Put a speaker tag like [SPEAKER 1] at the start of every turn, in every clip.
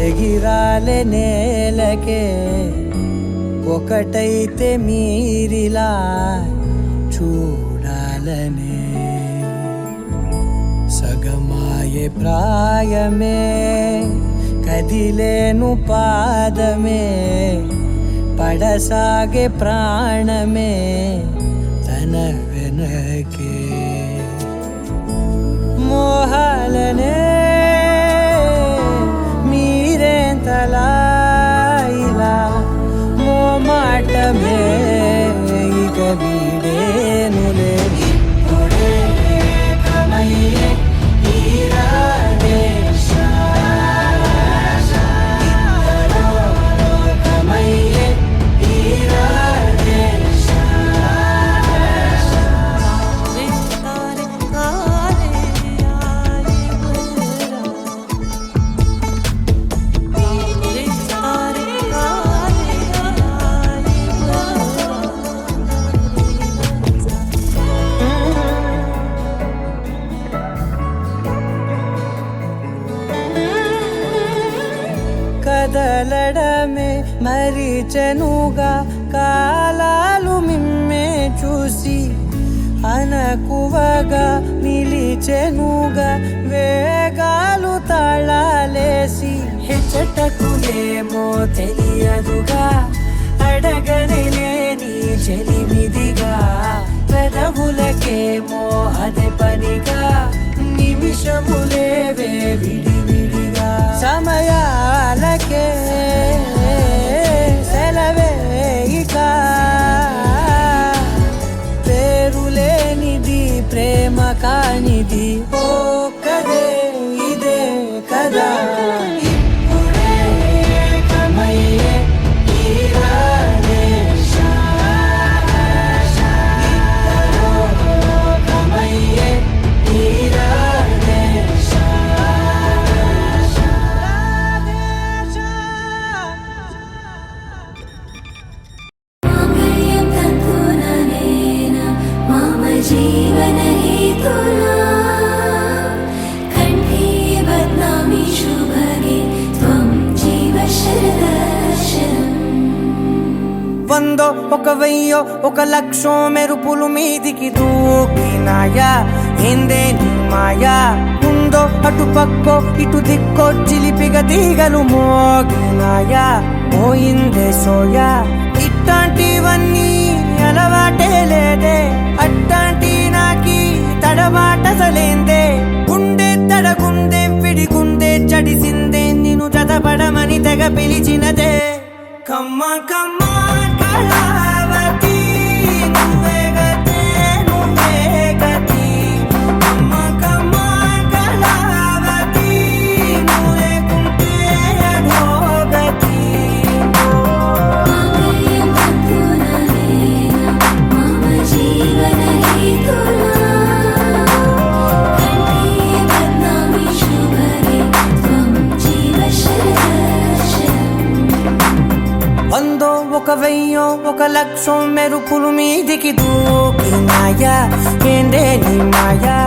[SPEAKER 1] ఎగిరాలే నేలకే ఒకటైతే మీరిలా చూడాలనే సగమాయే ప్రాయమే కదిలేను పాదమే పడసాగే ప్రాణమే తన వెనకే మోహాలనే మీరేంతలా ఇలా మోమాటమే ఇక వీడేనులే ఇప్పుడే ఏకమయ్యే ఈరాడే ఇద్దరో లోకమయ్యే ఈరాడే కదలడమే మరిచెనుగా కాలాలు మిమ్మే చూసి అనకువగా నిలిచెనుగా వేగాలు తాళాలేసి హెచ్చటకులేమో తెలియదుగా అడగనేలేని చెలిమిదిగా పెదవులకేమో అదే పనిగా నిమిషములేవే విడివిడిగా సమయాలకే సెలవే ఇక పేరులేనిది ప్రేమ కానిది ఓ కదే ఇదే కదా ఇప్పుడే ఏకమయ్యే ఈరాడే ఇద్దరో లోకమయ్యే ఈరాడే
[SPEAKER 2] जीवन हेतुना कंठे बदनामी शुभगे त्वं जीव शरदर्शनम्
[SPEAKER 1] వందో ఒక వెయ్యో ఒక లక్షో మెరుపులు మీదికి దూకినాయా ఏందే నీ మాయా ఉందో అటు పక్కో ఇటు దిక్కో చిలిపిగ తీగలు మోగినాయా పోయిందే సోయా ఇట్లాంటివన్నీ అలవాటే లేదే అట్టాంటి నాకి తడబాటసలేందే గుండె తడగుందే విడిగుండే చడిసిందే నిన్ను జతపడమని తెగ పిలిచినదే కమ్మ కమ్మ కళావతి నువ్వే గతే నువ్వే గతి కమ్మ కమ్మ కళావతి నువ్వే కుంటే అధోగతి
[SPEAKER 2] जीवन हेतुना कंठे बदनामी शुभगे त्वं जीव शरदर्शनम्
[SPEAKER 1] వందో ఒక వెయ్యో ఒక లక్షో మెరుపులు మీదికి దూకినాయా ఏందే నీ మాయా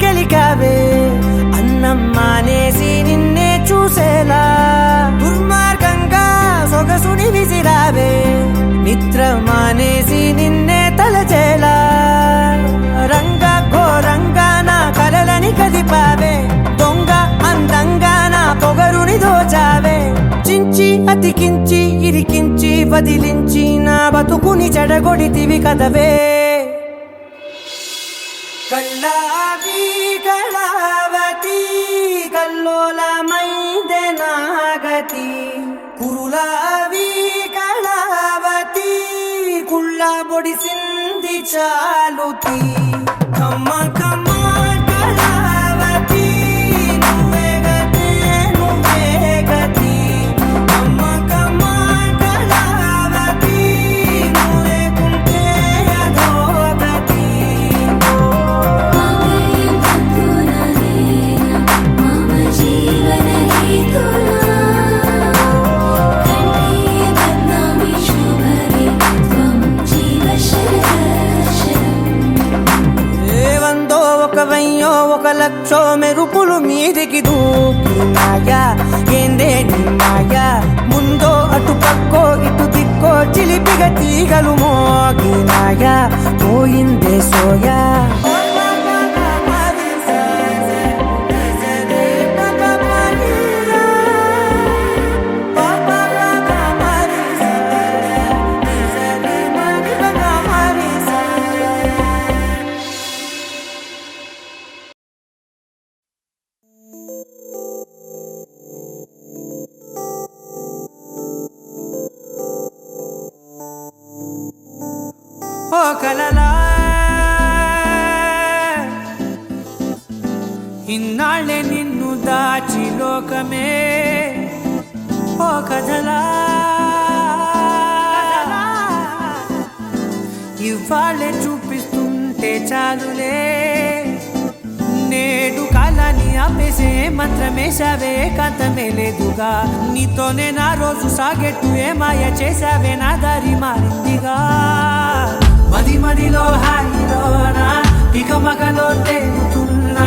[SPEAKER 1] గెలికావే అన్నం మానేసి నిన్నే చూసేలా దుర్మార్గంగా సొగసుని విసిరావే నిద్ర మానేసి నిన్నే తలచేలా రంగా ఘోరంగా నా కలలని కదిపావే దొంగ అందంగా నా పొగరుని దోచావే చించి అతికించి ఇరికించి వదిలించి నా బతుకుని చెడగొడితివి కదవే కళ్ళావి కళావతి కల్లోలమైందే నాగతి కురులావి కళావతి కుళ్ళ బొడిసింది చాలుతి కమ్మ కమ్మ కళావతి నువ్వే గతే నువ్వే గతి కమ్మ కమ్మ కళావతి నువ్వే కుంటే అధోగతి
[SPEAKER 2] మామయ్యం తంతుననేన మమ జీవన హేతునా కంఠే బధ్నామి శుభగే త్వం జీవ శరదర్శనం
[SPEAKER 1] వందో ఒక వెయ్యో ఒక లక్షో మెరుపులు మీదికి దూకినాయా ఏందే నీ మాయా ముందో అటు పక్కో ఇటు దిక్కో చిలిపిగ తీగలు మోగినాయా పోయిందే సోయా ఓ కలలా ఇన్నాళ్ళే నిన్ను దాచి లోకమే ఓ కథలా ఇవాళ్ళే చూపిస్తుంటే చాలులే నేడు కాలాన్ని ఆపేసే మంత్రమేశావే కాంతమే లేదుగా నీతోనే నా రోజు సాగెట్టు ఏ మాయ చేశావే నా దారి మారిందిగా మది మదిలో హాయిలోనా ఇక మగలో తేలుతున్నా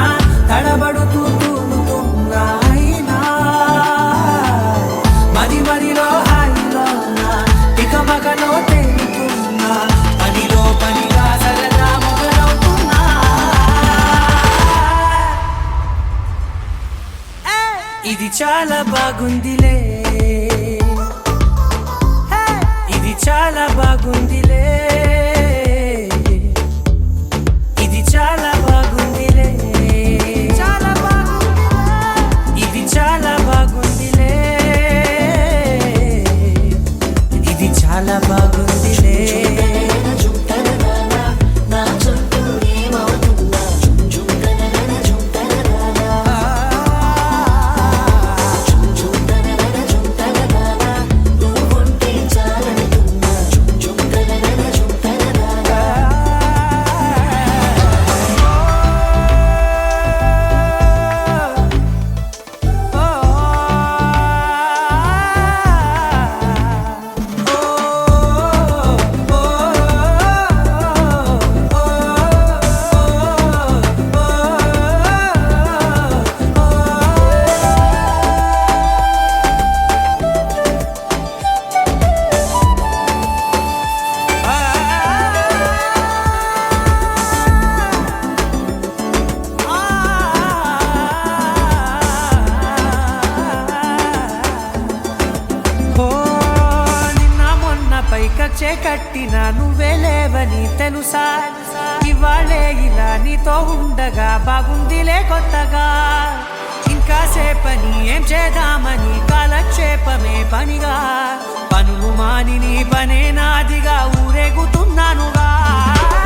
[SPEAKER 1] తడబడుతూ తూలుతున్నా అయినా మది మదిలో హాయిలోనా ఇక మగలో తేలుతున్నా పనిలో పనిగా సరదా మొదలవుతున్నా ఇది చాలా బాగుందిలే ఇది చాలా బాగుందిలే ఇది చాలా బాగుందిలే చాలా బాగుందిలే ఇది చాలా బాగుందిలే ఇది చాలా బాగుందిలే పైకచ్చే కట్టిన నువ్వే లేవని తెలుసా ఇవాళే ఇలా నీతో ఉండగా బాగుందిలే కొత్తగా ఇంకా సేపని ఏం చేద్దామని కాలక్షేపమే పనిగా పనులు మాని నీ పనే నాదిగా ఊరేగుతున్నానుగా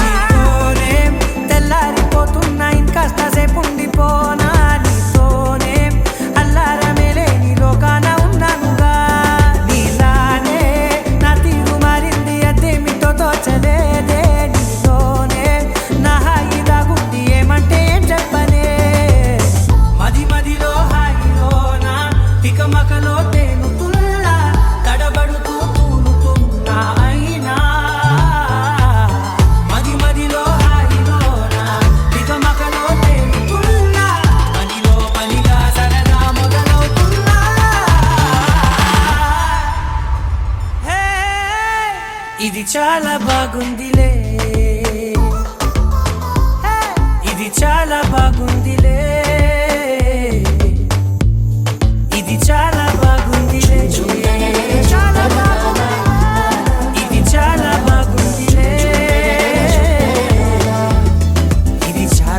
[SPEAKER 1] నీతోనే తెల్లారిపోతున్నా ఇంకాస్త సేపు ఉండిపోనా నీతోనే అల్లారమే లేని లోకాన ఉన్నానుగా నీలానే నా తీరు మారింది అదేమిటో తోచలేదే నీతోనే నా హాయి దాగుంది ఏమంటే ఏం చెప్పనే మది మదిలో హాయిలోనా తికమకలో తేలుతున్నా తడబడుతూ తూలుతున్నా అయినా మది మదిలో హాయిలోనా తికమకలో తేలుతున్నా పనిలో పనిగా సరదా మొదలవుతున్నా హే ఇది చాలా బాగుందిలే హే ఇది చాలా బాగుందిలే ఇది చాలా బాగుందిలే చాలా బాగుందిలే ఇది చాలా బాగుందిలే ఇది చాలా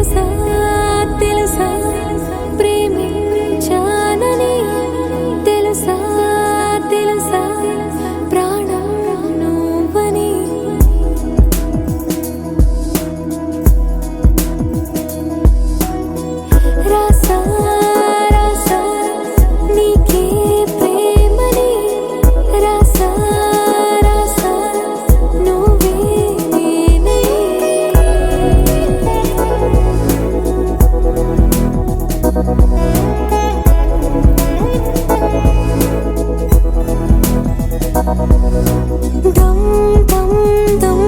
[SPEAKER 2] తెలుసా తెలుసా ప్రేమించానని తెలుసా తెలుసా ప్రాణం నువ్వని రాసా రాసా నీకే ప్రేమని రాసా రాసా నువ్వే నేనని దమ్ దమ్ దమ్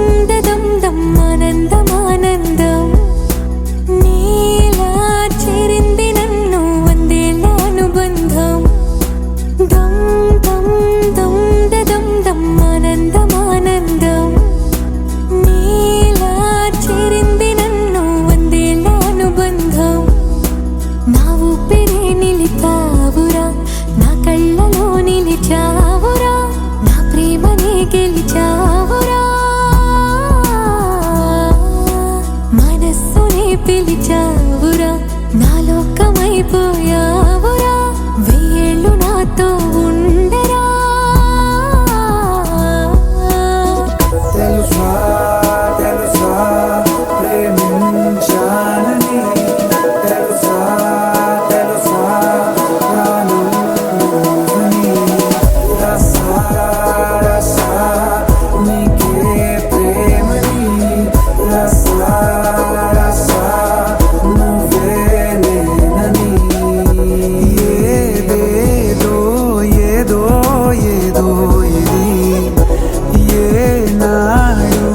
[SPEAKER 2] దమ్ దమ్ ఆనందం ఆనందం నీలా చేరింది నన్ను వందేళ్ళ అనుబంధం దమ్ దమ్ దమ్ దమ్ దమ్ ఆనందం ఆనందం నీలా చేరింది నన్ను వందేళ్ళ అనుబంధం నా ఊపిరే నిలిపావురా నా కళ్ళలో నిలిచావురా నా ప్రేమనే గెలిచావురా మనస్సునే పిలిచావురా నా లోకమైపోయావురా వెయ్యేళ్ళు నాతో ఉండరా
[SPEAKER 3] తెలుసా తెలుసా ప్రేమించానని తెలుసా తెలుసా ప్రాణం నువ్వని రసా రసా నీకే ప్రేమని రసా రసా నువ్వే నేనని ఏదేదో ఏదో ఏదో ఇది ఏనాడు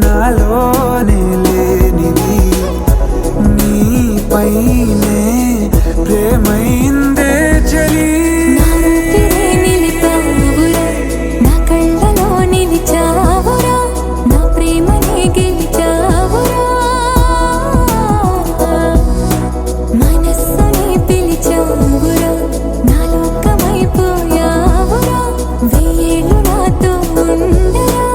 [SPEAKER 3] నాలోనే లేనిది నీపైనే ప్రేమైందే చలి
[SPEAKER 2] నా ఊపిరే నిలిపావురా నా కళ్ళలో నిలిచావురా నా ప్రేమనే గెలిచావురా మనస్సునే పిలిచావురా నా లోకమైపోయావురా వెయ్యేళ్ళు నాతో ఉండరా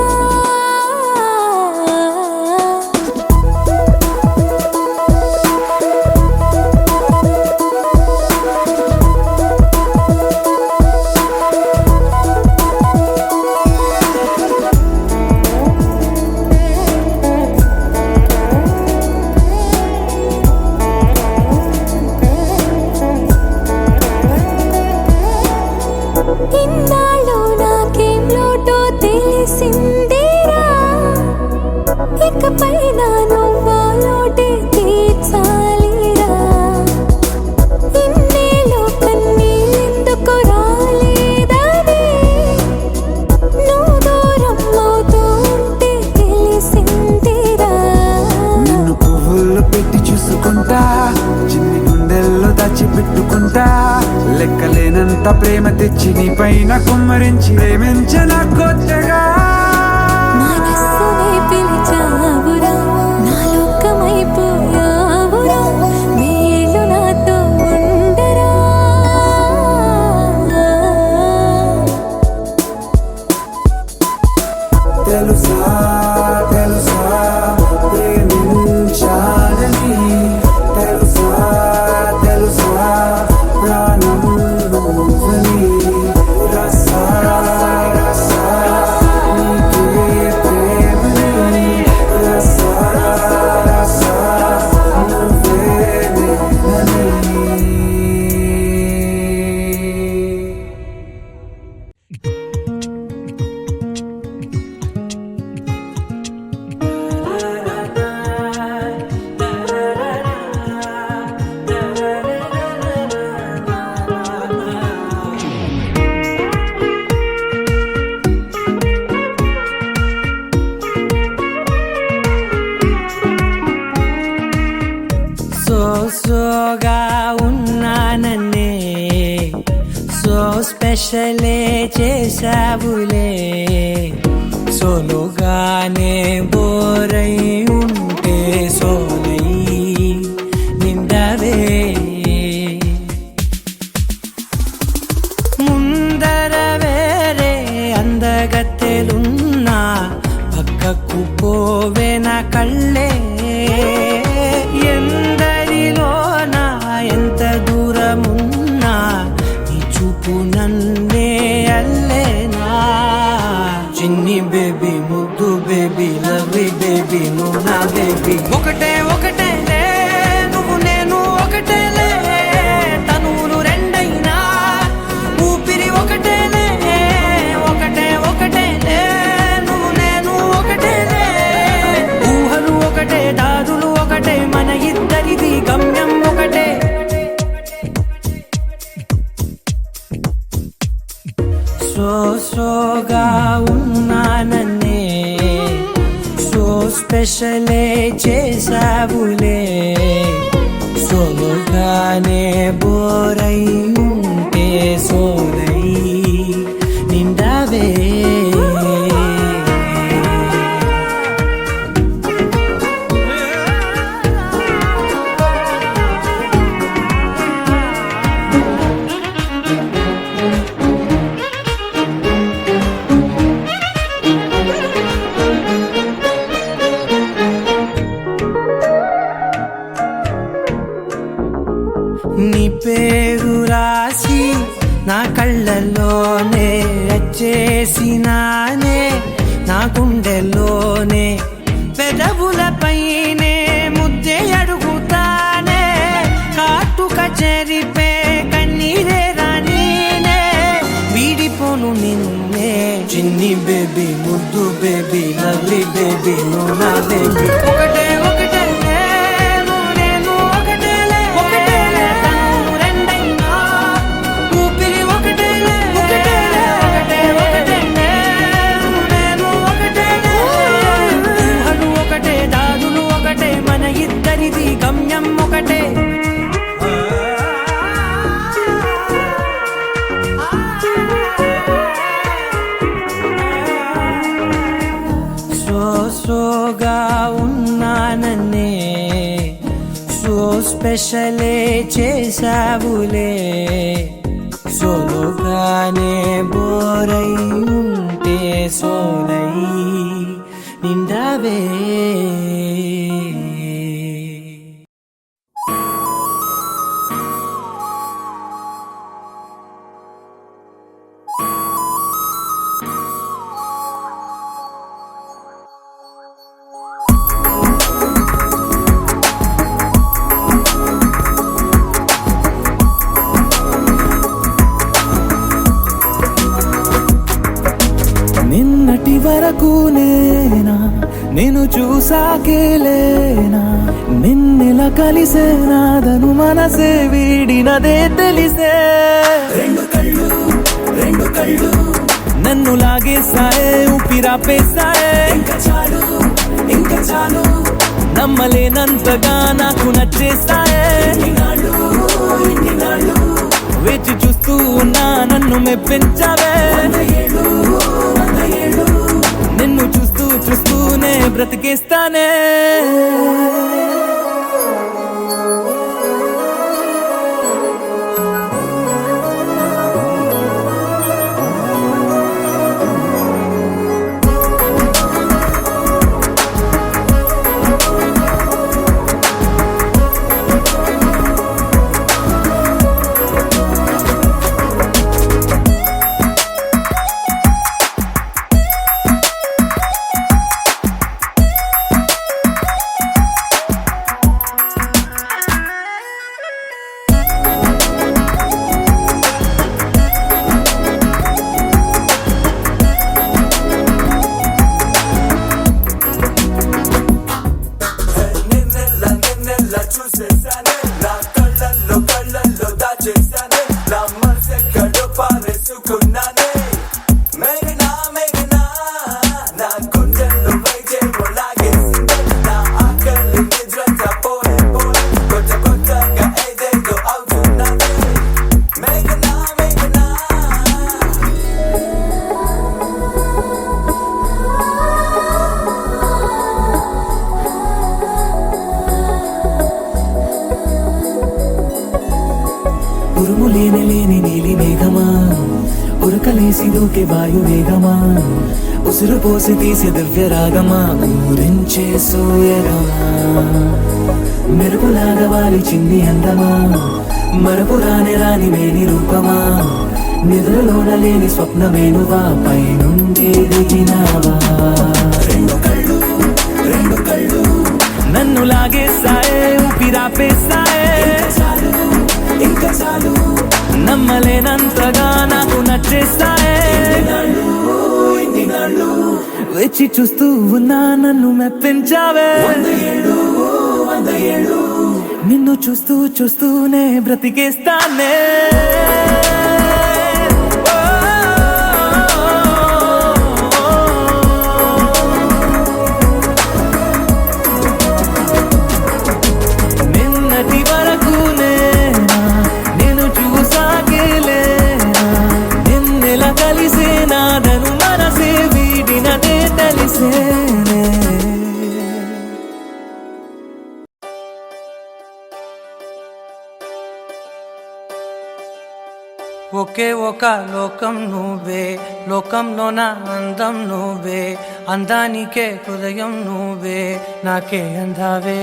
[SPEAKER 2] ఇన్నాళ్ళు నాకేం లోటో తెలిసిందేరా ఇకపై నా నువ్వా లోటే తీర్చాలిరా ఇన్నేళ్ళు కన్నీళ్ళెందుకు రాలేదని నువ్వు దూరం అవుతూ ఉంటే తెలిసిందేరా
[SPEAKER 3] నిన్ను పువ్వుల్లో పెట్టి చూసుకుంటా చిన్ని గుండెల్లో దాచిపెట్టుకుంటా లెక్కలేనంత ప్రేమ తెచ్చి నీ పైన కుమ్మరించి ప్రేమించిన కొత్తగా
[SPEAKER 2] మనస్సునే పిలిచావురా నా లోకమైపోయావురా వెయ్యేళ్ళు నాతో ఉండరా
[SPEAKER 3] తెలుసా తెలుసా ప్రేమించానని తెలుసా తెలుసా ప్రాణం నువ్వని రసా రసా నీకే ప్రేమని రసా రసా నువ్వే నేనని
[SPEAKER 1] సోగా ఉన్నానన్నే సో స్పెషలే చేసావులే సోలోగానే బోరై ఉంటే సోలై నిండవే ముందర వేరే అందగత్తెలున్నా పక్కకు పోవే నా కళ్ళే బేబీ ఒకటే ఒకటేలే నువ్వు నేను ఒకటేలే తనువులు రెండైనా ఊపిరి ఒకటేలే ఒకటే ఒకటేలే నువ్వు నేను ఒకటేలే ఊహలు ఒకటే దారులు ఒకటే మన ఇద్దరిది గమ్యం ఒకటే సోగా ఉన్నానన్నే సో స్పెషలే చేసావులే సోగానే బోరై ఉంటే సోలై నిండావే నీ పేరు రాసి నా కళ్ళల్లోనే చేసినానే నా గుండెల్లోనే పెదవులపైనే ముద్దే అడుగుతానే కాటుక చెరిపే కన్నీరే రానీనే వీడిపోను నిన్నే చిన్ని బేబీ ముద్దు బేబీ లవ్లీ బేబీ నువ్వు నా బేబీ ఒకటే ఒకటేలే నువ్వు నేను ఒకటేలే ఒకటేలే తనువు రెండైనా ఊపిరి ఒకటేలే ఒకటేలే ఒకటే ఒకటేలే నువ్వు నేను ఒకటేలే ఊహలు ఒకటే దారులు ఒకటే మన ఇద్దరిది గమ్యం ఒకటే సోగా ఉన్నానన్నే సో స్పెషలే చేసావులే సోలోగానే బోరై ఉంటే సోలై నిండావే
[SPEAKER 3] నిన్నటి వరకు నేనా నేను చూసాకేలేనా నిన్నెలా కలిసేనాదను మనసే వీడినదే తెలిసే రెండు కళ్ళు నన్ను లాగేసాయే ఊపిరాపేసాయే ఇంకా చాలు నమ్మలేనంతగా నాకు నచ్చేసాయే వేచి చూస్తూ ఉన్నా నన్ను మెప్పించావే నిన్ను చూస్తూ చూస్తూనే బ్రతికేస్తానే ఉరుములేని లేని నీలి మేఘమా ఉరకలేసి దూకే వాయు వేగమా ఉసురు పోసి తీసే దివ్య రాగమా ఊరించే సూయగమా మెరుపులాగా వాలి చిన్ని అందమా మరపు రాని మేని రూపమా నిద్రలోన లేని స్వప్నమేనువా పై నుండి దిగినావా రెండు కళ్ళు నన్ను లాగేసాయే ఊపిరాపేసాయే ఇంకా చాలు నమ్మలేనంతగా నాకు నచ్చేసాయే వచ్చి చూస్తూ ఉన్నా నన్ను మెప్పించావే నిన్ను చూస్తూ చూస్తూనే బ్రతికేస్తానే నిన్నటి వరకు నేను చూసాకేలేనా నిన్నెలా కలిసేనా నన్ను మనసే వీడినదే తెలిసేనే
[SPEAKER 1] ఒకే ఒక లోకం నువ్వే లోకంలో నా అందం నువ్వే అందానికే హృదయం నువ్వే నాకే అందావే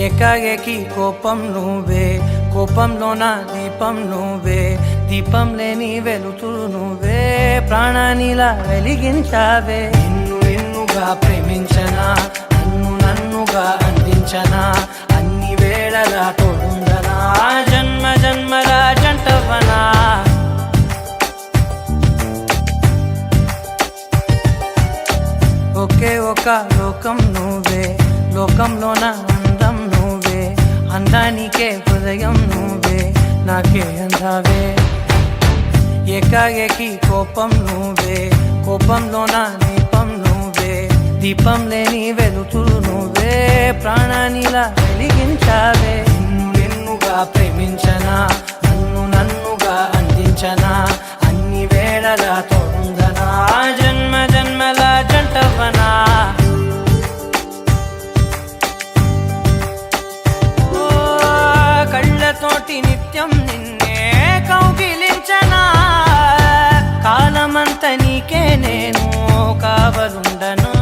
[SPEAKER 1] ఏకాఏకి కోపం నువ్వే కోపంలో నా దీపం నువ్వే దీపం లేని వెలుతురు నువ్వే ప్రాణానిలా వెలిగించావే నిన్నుగా ప్రేమించనా నన్నుగా అందించనా అన్ని వేళలా తోడుందనా జన్మ జన్మల జంటవనా ఒకే ఒక లోకం నువ్వే లోకంలో నా అందం నువ్వే అందానికే హృదయం నువ్వే నాకే అందావే ఏకాఏకి కోపం నువ్వే కోపంలో నా దీపం నువ్వే దీపం లేని వెలుతురు నువ్వే ప్రాణానిలా వెలిగించావే నిన్నుగా ప్రేమించనా నన్నుగా అందించనా అన్ని వేళలా తోడుందనా జన్మ జన్మల జంటవనా కళ్ళతోటి నిత్యం నిన్నే కౌగిలించనా కాలమంత నీకే నేను కావలుండనా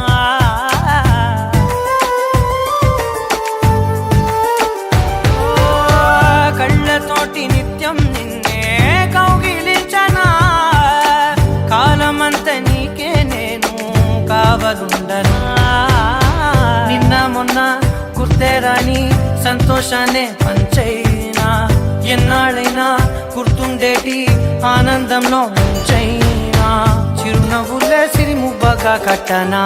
[SPEAKER 1] కళ్ళతోటి నిత్యం నిన్నే కౌగిలించనా కాలమంత నీకే నేను కావలుండనా నిన్న మొన్న గుర్తేరాని సంతోషాన్ని పంచైనా ఎన్నాళ్ళైనా గుర్తుండేటి ఆనందంలో ఉంచైనా చిరునవ్వులే సిరిముబ్బగా కట్టనా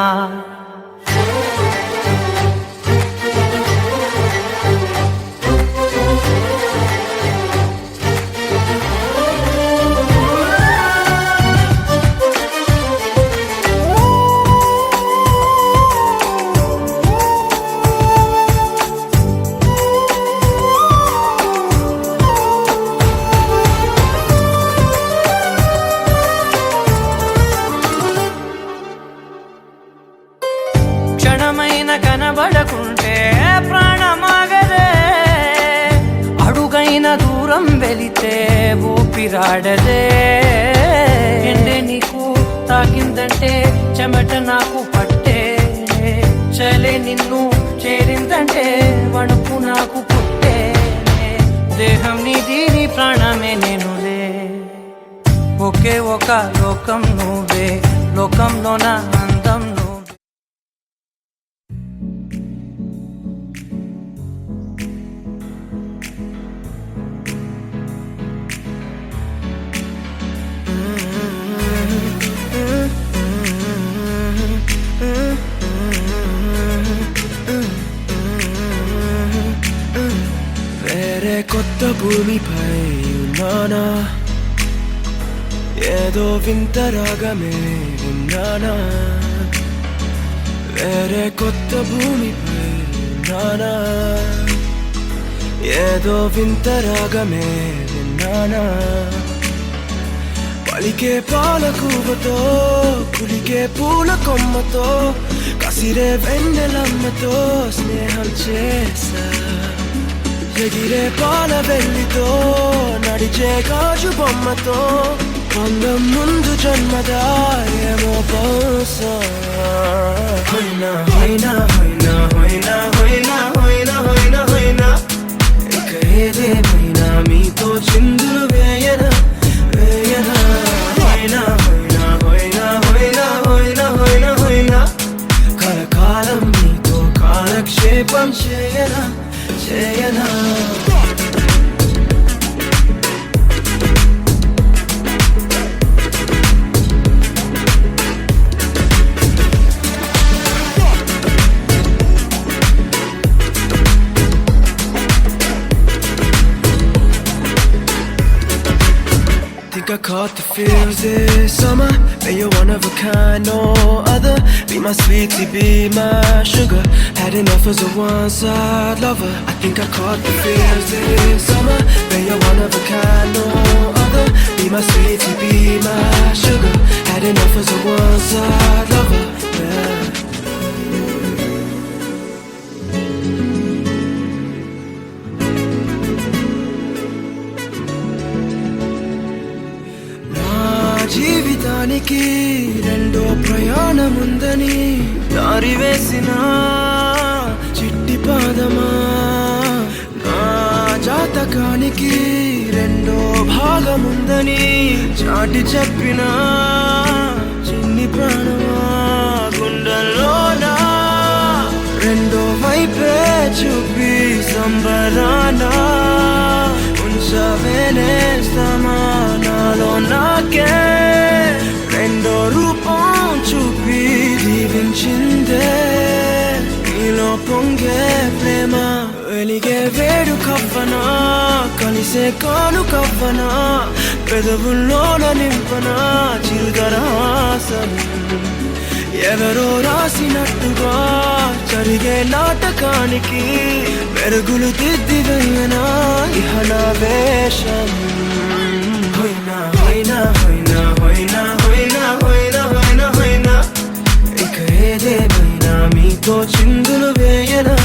[SPEAKER 1] క్షణమైన కనబడకుంటే ప్రాణమాగదే అడుగైన దూరం వెళితే ఊపిరాడదే ఎండే నీకు తాకిందంటే చెమట నాకు పట్టే చలే నిన్ను చేరిందంటే వణుకు నాకు పుట్టే దేహం నీది నీ ప్రాణమే నేనులే ఒకే ఒక లోకం నువ్వే లోకంలో నా అందం
[SPEAKER 3] వేరే కొత్త భూమిపై ఉన్నానా ఏదో వింత రాగమే విన్నానా వేరే కొత్త భూమిపై ఉన్నానా ఏదో వింత రాగమే విన్నానా పలికే పాలకూవతో కులికే పూల కొమ్మతో కసిరే వెన్నెలమ్మతో స్నేహం చేసా ఎగిరే పాల వెల్లితో నడిచే గాజు బొమ్మతో అందం ముందు జన్మదా ఏమో బహుశా హోయినా హోయినా హోయినా హోయినా హోయినా హోయినా హోయినా హోయినా ఇక ఏదేమైనా మీతో చిందులు వేయనా వేయనా హోయినా హోయినా హోయినా హోయినా హోయినా హోయినా హోయినా కలకాలం మీతో కాలక్షేపం చేయనా చేయనా Think I caught the feels this summer. Man, you're one of a kind, no other. Be my sweetie, be my sugar. Had enough as a one-side lover. I think I caught the feels this summer. Man, you're one of a kind, no other. Be my sweetie, be my sugar. Had enough as a one-side lover. Yeah. జీవితానికి రెండో ప్రయాణముందని దారి వేసిన చిట్టి పాదమా నా జాతకానికి రెండో భాగముందని చాటి చెప్పిన చిన్ని ప్రాణమా గుండెల్లోనా రెండో వైపే చూపి సంబరానా ఉంచవేనే సమానాలో నాకే రెండో రూపం చూపి దీవించిందే నీలో పొంగే ప్రేమ వెలిగే వేడు కవ్వనా కలిసే కాను కవ్వనా పెదవుల్లోన నింపనా చిల్గరాసనం ఎవరో రాసినట్టుగా జరిగే నాటకానికి మెరుగులు దిద్దివయ్యనా ఇహనా వేషం హోయినా హోయినా హోయినా హోయినా హోయినా హోయినా హోయినా హోయినా ఇక ఏదేమైనా మీతో చిందులు వేయనా